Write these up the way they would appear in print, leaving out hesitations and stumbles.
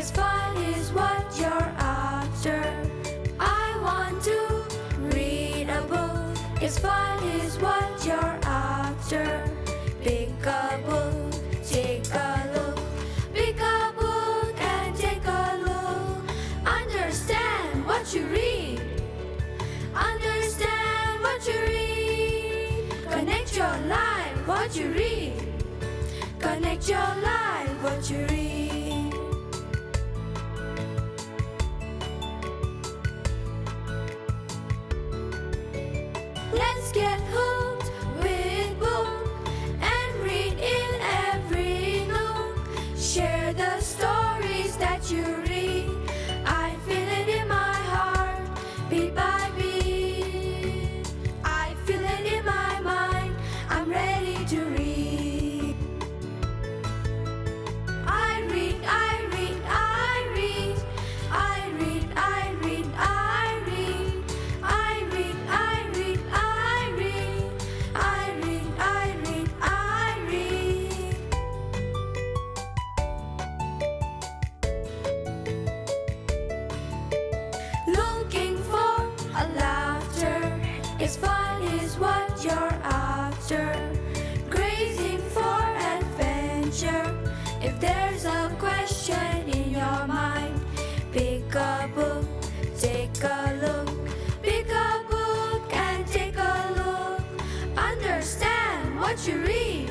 If fun is what you're after, I want to read a book. If fun is what you're after, pick a book, take a look. Pick a book and take a look. Understand what you read. Understand what you read. Connect your life, what you read. Connect your life, what you read. Let's get hooked with book and read in every nook. Share the stories that you read. I feel it in my heart, beat by beat. I feel it in my mind, I'm ready to read. I read, I read, I read. I read, I read, I read. I read, I read, I read. I read, I read, I read. Looking for a laughter. If fun is what you're after. Grazing for adventure. If there's a question in your mind, pick a book, take a look. Pick a book and take a look. Understand what you read.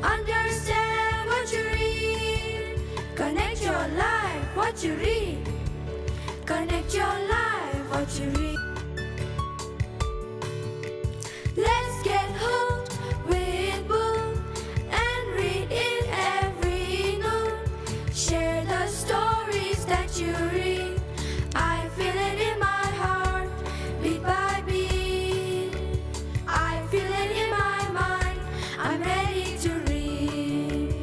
Understand what you read. Connect your life, what you read. Connect your life, what you read. Let's get hooked with book and read in every nook. Share the stories that you read. I feel it in my heart, beat by beat. I feel it in my mind, I'm ready to read.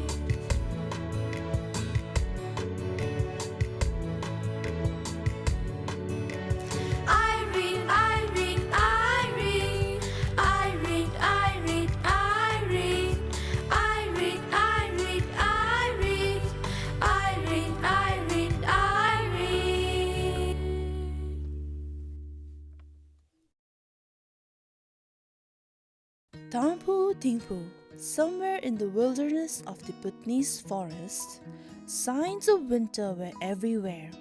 I read, I read, I read. I read, I read, I read. I read, I read, I read. I read, I read, I read. Thampu Thingpu, somewhere in the wilderness of the Bhutanese forest, signs of winter were everywhere.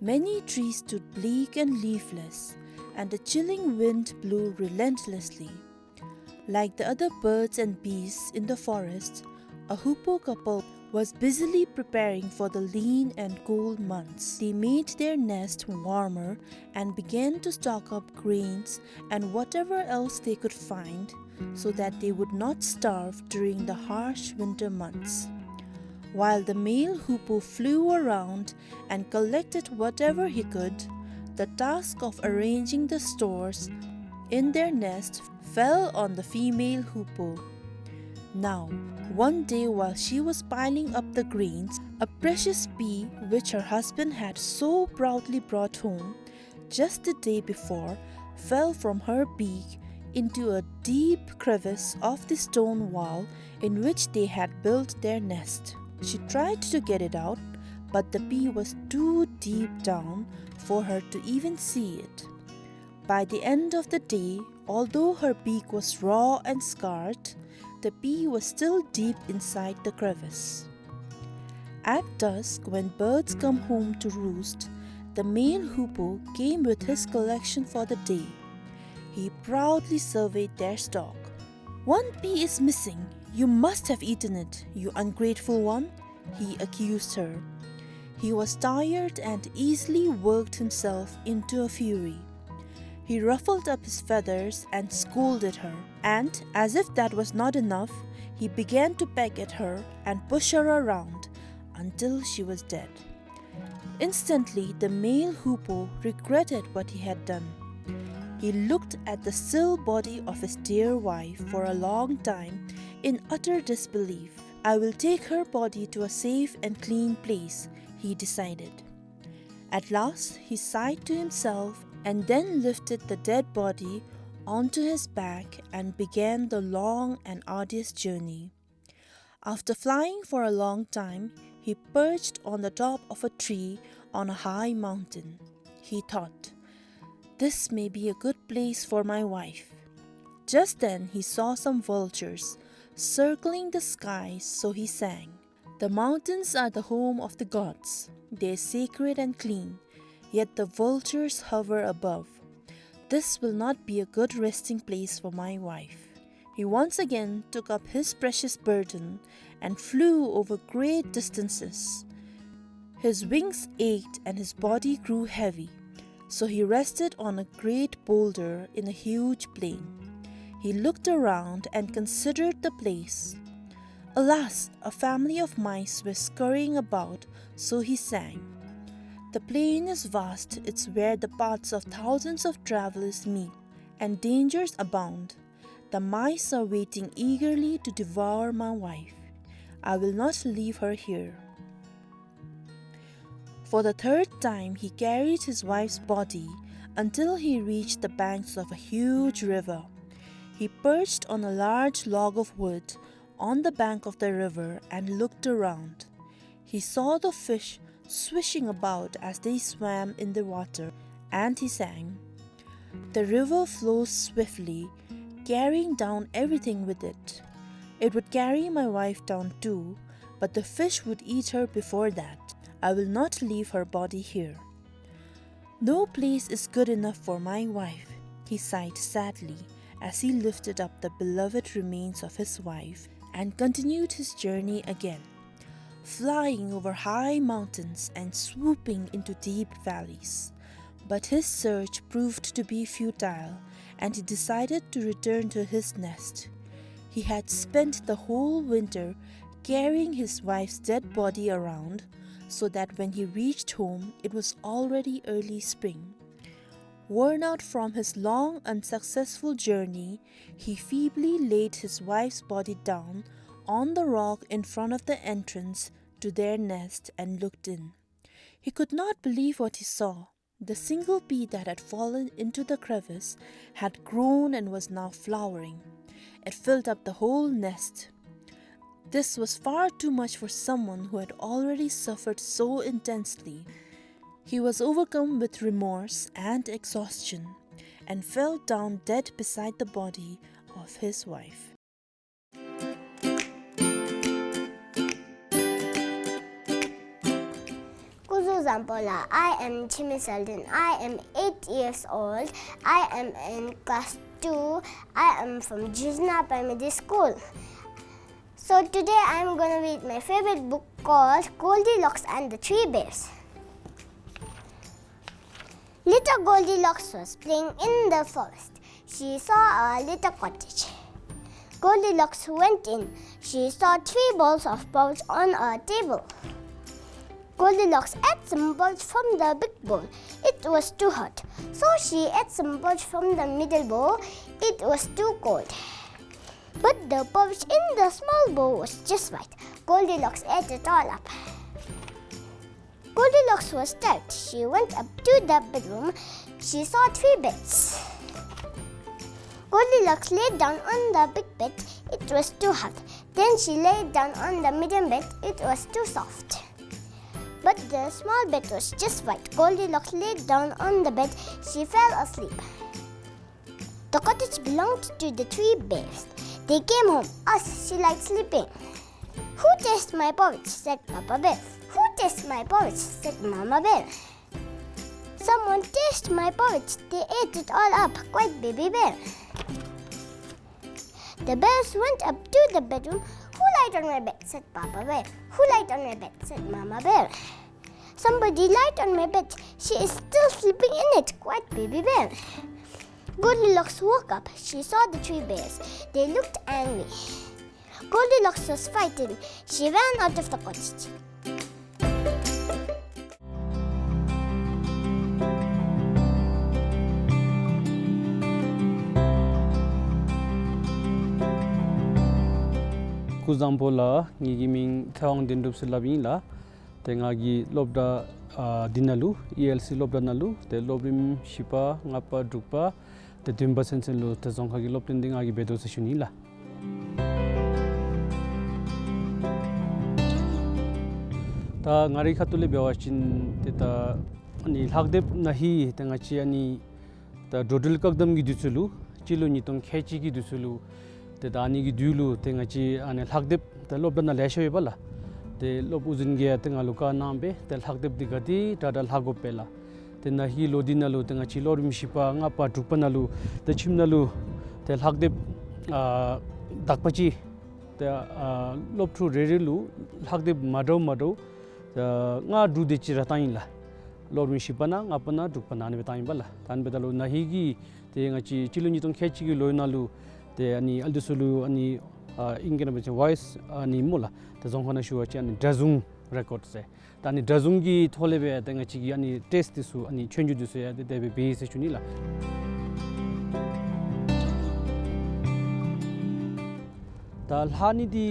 Many trees stood bleak and leafless, and a chilling wind blew relentlessly. Like the other birds and beasts in the forest, a hoopoe couple was busily preparing for the lean and cool months. They made their nest warmer and began to stock up grains and whatever else they could find so that they would not starve during the harsh winter months. While the male hoopoe flew around and collected whatever he could, the task of arranging the stores in their nest fell on the female hoopoe. Now, one day while she was piling up the grains, a precious pea which her husband had so proudly brought home just the day before fell from her beak into a deep crevice of the stone wall in which they had built their nest. She tried to get it out, but the pea was too deep down for her to even see it. By the end of the day, although her beak was raw and scarred, the pea was still deep inside the crevice. At dusk, when birds come home to roost, the male hoopoe came with his collection for the day. He proudly surveyed their stock. "One pea is missing. You must have eaten it, you ungrateful one," he accused her. He was tired and easily worked himself into a fury. He ruffled up his feathers and scolded her, and as if that was not enough, he began to peck at her and push her around until she was dead. Instantly, the male hoopoe regretted what he had done. He looked at the still body of his dear wife for a long time in utter disbelief. "I will take her body to a safe and clean place," he decided. At last, he sighed to himself and then lifted the dead body onto his back and began the long and arduous journey. After flying for a long time, he perched on the top of a tree on a high mountain. He thought, "This may be a good place for my wife." Just then he saw some vultures circling the skies, so he sang, "The mountains are the home of the gods. They are sacred and clean, yet the vultures hover above. This will not be a good resting place for my wife." He once again took up his precious burden and flew over great distances. His wings ached and his body grew heavy, so he rested on a great boulder in a huge plain. He looked around and considered the place. Alas, a family of mice were scurrying about, so he sang, "The plain is vast, it's where the paths of thousands of travelers meet, and dangers abound. The mice are waiting eagerly to devour my wife. I will not leave her here." For the third time he carried his wife's body until he reached the banks of a huge river. He perched on a large log of wood on the bank of the river and looked around. He saw the fish swishing about as they swam in the water, and he sang, "The river flows swiftly, carrying down everything with it. It would carry my wife down too, but the fish would eat her before that. I will not leave her body here. No place is good enough for my wife," he sighed sadly as he lifted up the beloved remains of his wife and continued his journey again, flying over high mountains and swooping into deep valleys. But his search proved to be futile, and he decided to return to his nest. He had spent the whole winter carrying his wife's dead body around, so that when he reached home it was already early spring. Worn out from his long unsuccessful journey, he feebly laid his wife's body down on the rock in front of the entrance to their nest and looked in. He could not believe what he saw. The single pea that had fallen into the crevice had grown and was now flowering. It filled up the whole nest. This was far too much for someone who had already suffered so intensely. He was overcome with remorse and exhaustion and fell down dead beside the body of his wife. Kuzu Zampola. I am Chimi Selden. I am 8 years old. I am in class 2. I am from Jizna Primary School. So today I am going to read my favorite book called Goldilocks and the Three Bears. Little Goldilocks was playing in the forest. She saw a little cottage. Goldilocks went in. She saw 3 bowls of porridge on a table. Goldilocks ate some porridge from the big bowl. It was too hot. So she ate some porridge from the middle bowl. It was too cold. But the porridge in the small bowl was just right. Goldilocks ate it all up. Goldilocks was tired. She went up to the bedroom. She saw 3 beds. Goldilocks lay down on the big bed. It was too hot. Then she lay down on the medium bed. It was too soft. But the small bed was just right. Goldilocks lay down on the bed. She fell asleep. The cottage belonged to the 3 bears. They came home. She liked sleeping. "Who tastes my porridge?" said Papa Bear. "Who tastes my porridge?" said Mama Bear. "Someone tasted my porridge. They ate it all up," cried Baby Bear. The bears went up to the bedroom. "Who lied on my bed?" said Papa Bear. "Who lied on my bed?" said Mama Bear. "Somebody lied on my bed. She is still sleeping in it," cried Baby Bear. Goldilocks woke up. She saw the 3 bears. They looked angry. Goldilocks was frightened. She ran out of the cottage. Kuzampola ngigiming thawang dindup silabin tengagi lobda dinalu ELC lobda nalu te lobrim shipa ngapa drukpa te dimba sensenlu te zongkhagi lobtinding agi bedo 다 ngari khatule bewachin te ta ani lhagdep nahi te ngachi ani ta dodil kakdam gi dusulu chilu ni tong khechi gi dusulu te dani gi dulu te ngachi ani lhagdep ta lobna leshoy bala te lob uzin ge te ngaluka nambe te lhagdep di gati ta dal hagopela te nahi lodinalu te ngachi lor mishipa nga pa trupanalu te chimnalu te lhagdep dakpachi te lob thru rerilu lhagdep mado nga du de chi ratain la lor mi shipana nga pana dukpana ne betain bala tan bedalu nahi gi te nga chi chiluni tong khechi gi loina lu te ani aldusulu ani ingena be voice ani mula te zonghana shu achi ani dazung record se tani dazung gi thole be te nga chi gi ani test disu ani chenju disu ya de be be se chuni la ta lhani di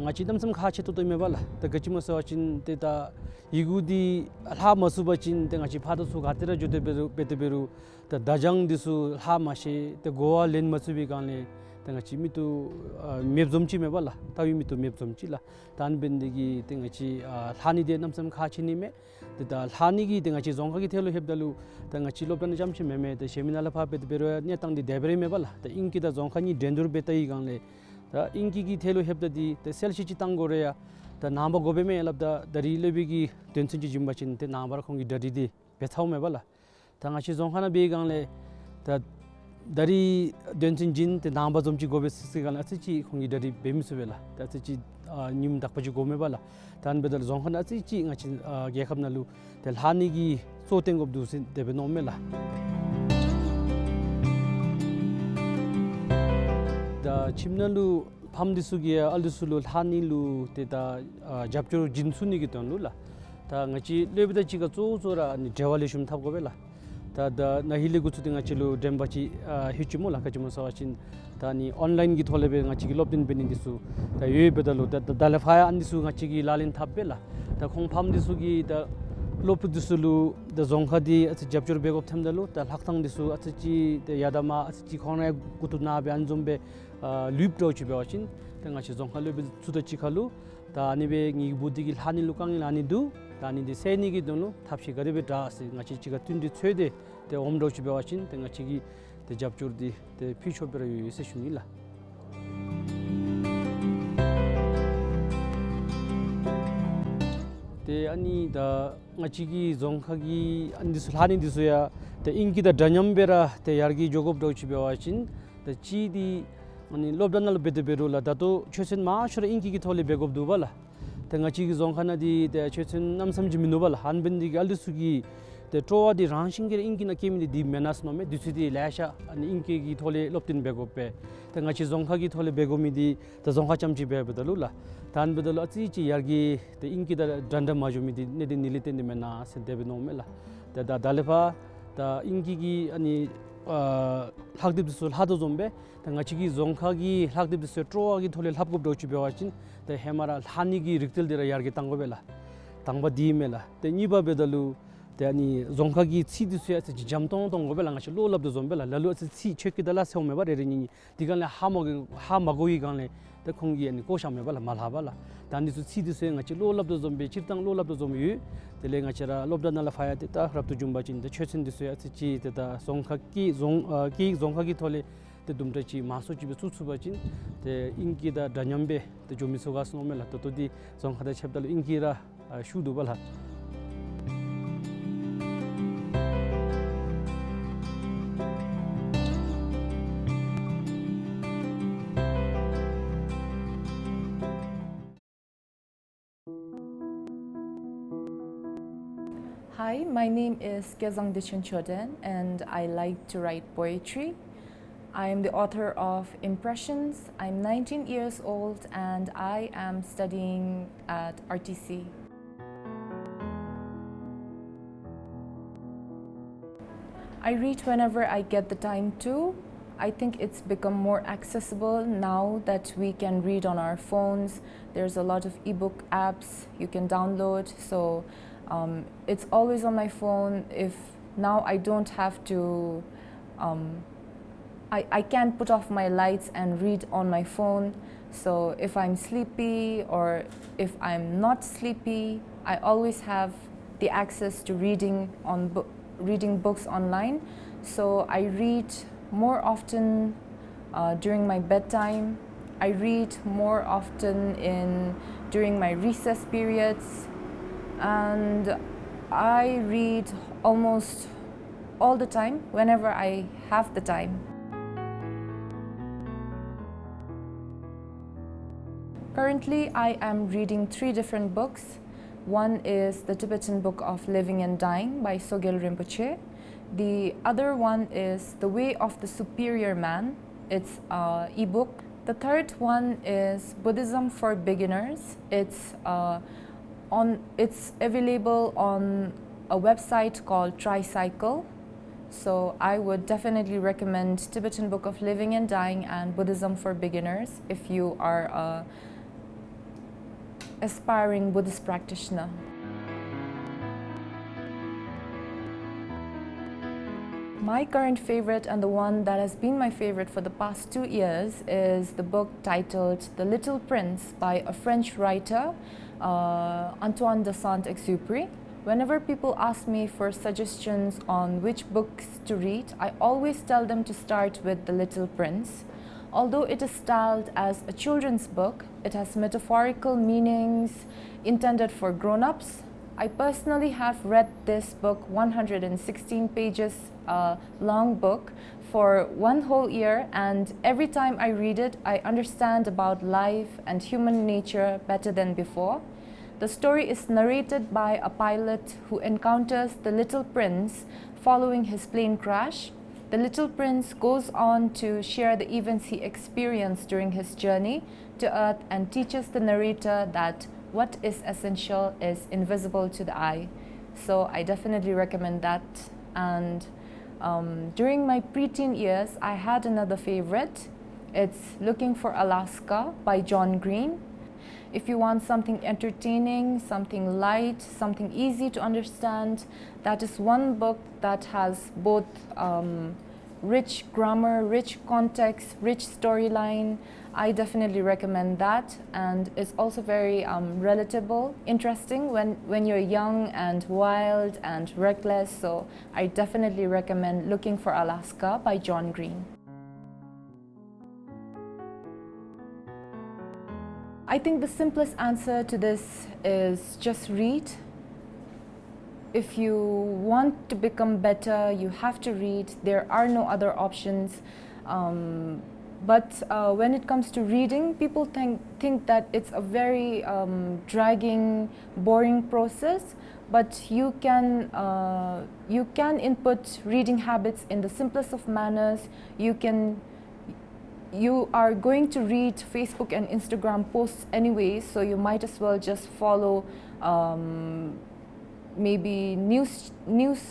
ngachi damsam kha che to me bala ta gachima so chin te ta igudi lha masuba chin te ngachi phada su gatira jude beru ta dajang disu lha ma she te goa len masubi ganle te ngachi mitu mebzomchi me bala ta wi mitu mebzomchi la tan bendigi te ngachi lhani de namsam kha chini me te ta lhani gi te ngachi zongka gi thelo hebdalu ta ngachi lopdan jamchi me te seminala pha beru nya tang di debre me bala ta inki da zongka ni dendur betai ganle 다 인기기 텔로 협다디 때 셀시치 땅고래야 다 나바 고베메 엘랍다 다리 레비기 덴슨지 짐바친 때 나바라 콩기 다리디 베타오메 발라 당아시 종하나 베강레 다 다리 덴슨 진때 나바 좀치 고베 스시간 아치치 콩기 다리 베미스벨라 다치치 님 닥바지 고메 발라 단 베달 종하나 아치치 ngachi 게캅나루 텔 하니기 소땡곱두신 데베노메라 다 침난루 밤디수기야 알디술루 하니루 때다 잡조 진순이기 때문라 다 ngachi lebida chiga zoora ani jawalishum tabgobela 다 나힐리 구츠딩아 칠루 뎀바치 히치몰라 카치모 사와친 다니 온라인 기 톨레베 ngachi lobdin benindisu 다 예베달로 다 달파야 안디수 ngachi gi lalin tabela 다 콩팜디수기 다 lopudusulu the zongkhadi at japjur begop thamdalu ta laktang disu atchi te yadama atchi khona gutuna be anjombe lip dochi bewachin tanga chi zongkhalu be chudachi khalu ta anibe ngi budigi lhani lukang lani du tani de seni gi donu thapsi garebe da se ngachi chiga tundi chwede te omdochi bewachin tanga chi gi te japjur di te picho bera yese shunila te ani da ngachigi zongkhagi andisu lhani disuya te inki da danyambera te yargi jogob dochi bewachin te chi di ani lobdanal bedeberula dato chesen ma shura inki gi thole begob dubala te ngachigi zongkhana di te chesen namsamji minubala hanbendi gi aldisugi te trowa di ransingir inki na kemini di menas no me disudi lasha ani inki gi thole loptin begope te ngachi zongkhagi thole begomi di te zongkha chamchi bebedalula tan bedalo achi chi yargi te inki da danda majumi di ne din nilite ni mena se debe no mela te da dalefa ta inki gi ani lhagdib sul hado zombe ta ngachi gi zongkhagi lhagdib se trowa gi thole lhapgob dochi bewachin te hemara lhani gi riktel dira yargi tangobela tangba di mela te niba bedalu te ani zongkhagi chidi suya se jamtong tong gobela ngachi lo labdo zombela lalu se chi cheki dala se me bare rini diganle ha magoi ganle te khongi ani ko shame bala malhabala tani su chidi suya ngachi lo labdo zombe chirtang lo labdo zomyu te le ngachara lobda nala phaya te ta rabtu jumba chin de chechen de suya chi te ta zongkhagi thole te dumta chi maso chi be su chin te inki da danyambe te jomi sogas no mela to di zongkhada chepdal inki ra shudu bala Hi, my name is Kezang Dichenchoden and I like to write poetry. I am the author of Impressions. I'm 19 years old and I am studying at RTC. I read whenever I get the time to. I think it's become more accessible now that we can read on our phones. There's a lot of ebook apps you can download, so it's always on my phone. If now I don't have to, I can't put off my lights and read on my phone. So if I'm sleepy or if I'm not sleepy, I always have the access to reading books online. So I read more often during my bedtime. I read more often during my recess periods, and I read almost all the time whenever I have the time. Currently, I am reading 3 different books. One is the Tibetan Book of Living and Dying by Sogyal Rinpoche. The other one is The Way of the Superior Man. It's an ebook. The third one is Buddhism for Beginners. It's available on a website called Tricycle. So I would definitely recommend Tibetan Book of Living and Dying and Buddhism for Beginners if you are an aspiring Buddhist practitioner. My current favorite, and the one that has been my favorite for the past 2 years, is the book titled The Little Prince by a French writer, Antoine de Saint-Exupéry. Whenever people ask me for suggestions on which books to read, I always tell them to start with The Little Prince. Although it is styled as a children's book, it has metaphorical meanings intended for grown-ups. I personally have read this book, 116 pages long book, for 1 whole year, and every time I read it, I understand about life and human nature better than before. The story is narrated by a pilot who encounters the Little Prince following his plane crash. The Little Prince goes on to share the events he experienced during his journey to Earth and teaches the narrator that what is essential is invisible to the eye. So I definitely recommend that. And during my preteen years, I had another favorite. It's Looking for Alaska by John Green. If you want something entertaining, something light, something easy to understand, that is one book that has both rich grammar, rich context, rich storyline. I definitely recommend that, and it's also very relatable, interesting when you're young and wild and reckless. So I definitely recommend Looking for Alaska by John Green. I think the simplest answer to this is just read. If you want to become better, you have to read. There are no other options. But when it comes to reading, people think that it's a very dragging, boring process. But you can input reading habits in the simplest of manners. You are going to read Facebook and Instagram posts anyway, so you might as well just follow maybe news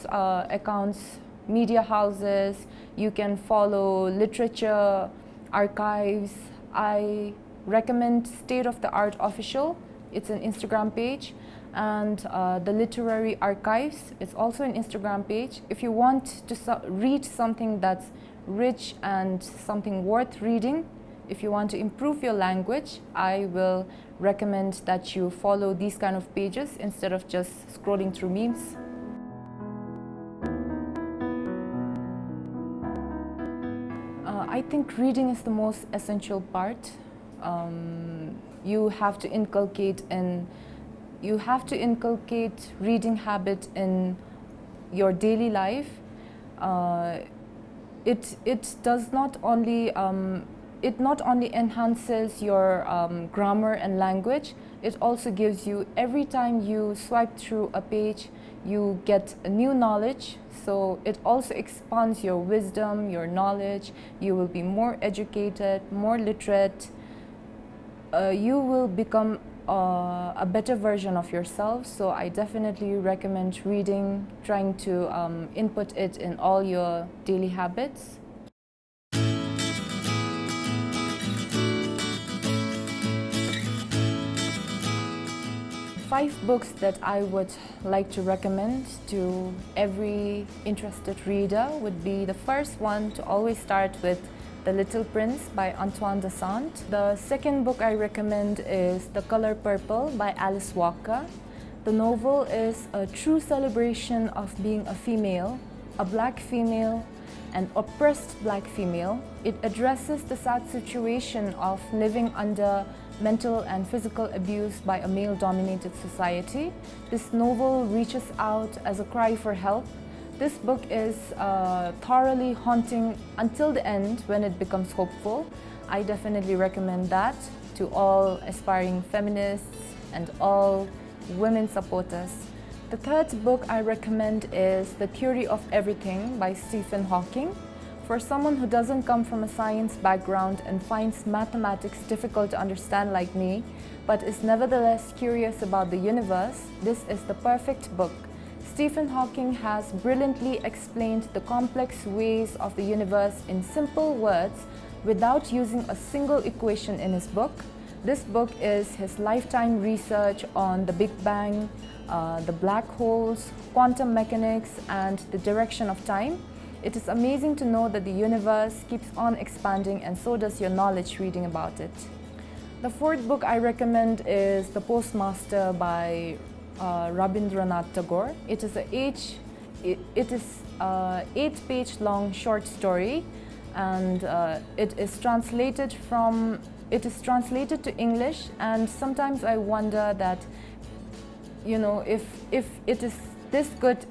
accounts, media houses. You can follow literature archives. I recommend State of the Art Official. It's an Instagram page. And the Literary Archives, it's also an Instagram page. If you want to read something that's rich and something worth reading, if you want to improve your language, I will recommend that you follow these kind of pages instead of just scrolling through memes. I think reading is the most essential part. You have to inculcate reading habit in your daily life. It not only enhances your grammar and language, it also gives you, every time you swipe through a page, you get a new knowledge. So it also expands your wisdom, your knowledge. You will be more educated, more literate. You will become a better version of yourself. So I definitely recommend reading, trying to input it in all your daily habits. Five books that I would like to recommend to every interested reader would be, the first one, to always start with The Little Prince by Antoine de Saint. The second book I recommend is The Color Purple by Alice Walker. The novel is a true celebration of being a female, a black female, an oppressed black female. It addresses the sad situation of living under mental and physical abuse by a male-dominated society. This novel reaches out as a cry for help. This book is thoroughly haunting until the end when it becomes hopeful. I definitely recommend that to all aspiring feminists and all women supporters. The third book I recommend is The Theory of Everything by Stephen Hawking. For someone who doesn't come from a science background and finds mathematics difficult to understand like me, but is nevertheless curious about the universe, this is the perfect book. Stephen Hawking has brilliantly explained the complex ways of the universe in simple words without using a single equation in his book. This book is his lifetime research on the Big Bang, the black holes, quantum mechanics, and the direction of time. It is amazing to know that the universe keeps on expanding, and so does your knowledge reading about it. The fourth book I recommend is The Postmaster by Rabindranath Tagore. It is an 8-page long short story, and it is translated to English. And sometimes I wonder that, you know, if it is this good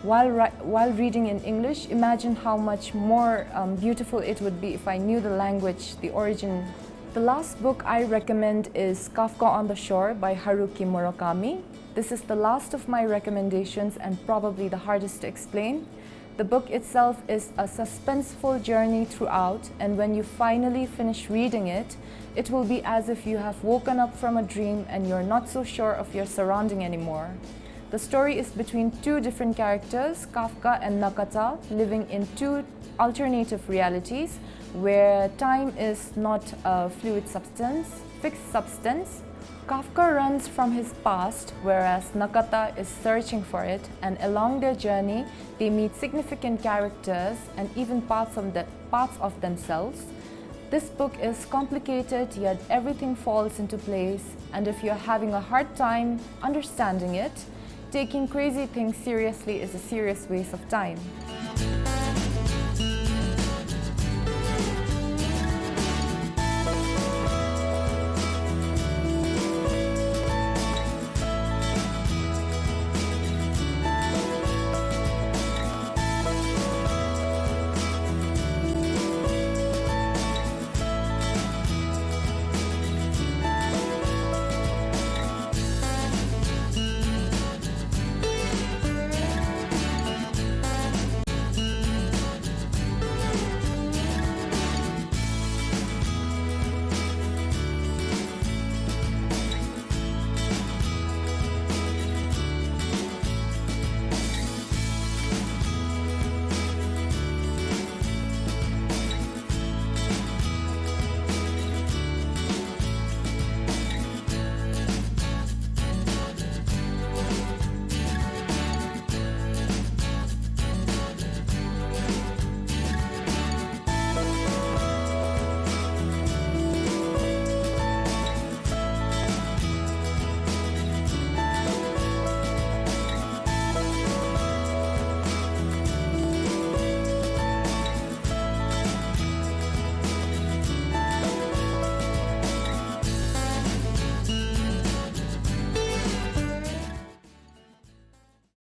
while reading in English, imagine how much more beautiful it would be if I knew the language, the origin. The last book I recommend is Kafka on the Shore by Haruki Murakami. This is the last of my recommendations and probably the hardest to explain. The book itself is a suspenseful journey throughout, and when you finally finish reading it, it will be as if you have woken up from a dream and you're not so sure of your surrounding anymore. The story is between two different characters, Kafka and Nakata, living in two alternative realities where time is not a fluid substance, fixed substance. Kafka runs from his past, whereas Nakata is searching for it, and along their journey, they meet significant characters and even parts of themselves. This book is complicated, yet everything falls into place, and if you're having a hard time understanding it, taking crazy things seriously is a serious waste of time.